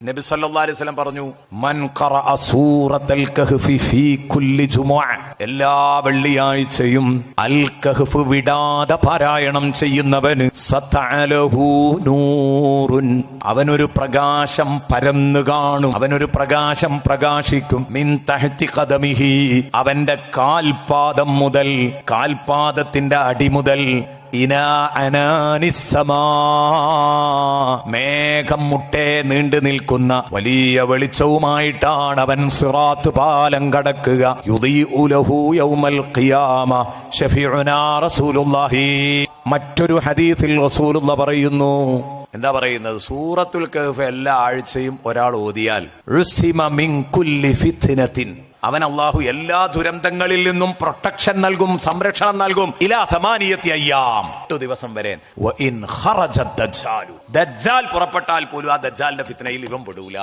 നബി സല്ലല്ലാഹു അലൈഹി വസല്ലം പറഞ്ഞു, മൻ ഖറഅ സൂറത്തുൽ കഹ്ഫി ഫീ കുല്ലി ജുമുഅ, എല്ലാ വെള്ളിയാഴ്ചയും അൽ കഹ്ഫ് വിടാതെ പാരായണം ചെയ്യുന്നവന് സതഅലഹു നൂറുൻ, അവനൊരു പ്രകാശം പരന്നു കാണും, അവനൊരു പ്രകാശം പ്രകാശിക്കും. മിൻ തഹ്തി ഖദമിഹി, അവന്റെ കാൽപാദം മുതൽ, കാൽപാദത്തിന്റെ അടി മുതൽ ഇനാ അനാനിസ്സമാ, മേഘം മുട്ടേ നീണ്ടു നിൽക്കുന്ന വലിയ വെളിച്ചവുമായിട്ടാണ് അവൻ സിറാത്ത് പാലം കടക്കുക. യുദീഉ ലഹു യൗമൽ ഖിയാമ ശഫീഉനാ റസൂലുള്ളാഹി. മറ്റൊരു ഹദീസിൽ റസൂലുള്ളാഹി പറയുന്നു, എന്താ പറയുന്നത്? സൂറത്തുൽ കഹ്ഫ് എല്ലാ ആഴ്ചയും ഒരാൾ ഓതിയാൽ ഉസിമ മിൻ കുല്ലി ഫിത്നത്തിൻ, അവൻ അള്ളാഹു എല്ലാ ദുരന്തങ്ങളിൽ നിന്നും പ്രൊട്ടക്ഷൻ നൽകും, സംരക്ഷണം നൽകും. ഇലാ സമാനിയത്തി അയ്യാം, 8 ദിവസം വരെ. വ ഇൻ ഖറജ ദജ്ജാലു, ദജ്ജാൽ പുറപ്പെട്ടാൽ പോലും ആ ദജ്ജാലിന്റെ ഫിത്നയിൽ ഇവൻ പെടൂല.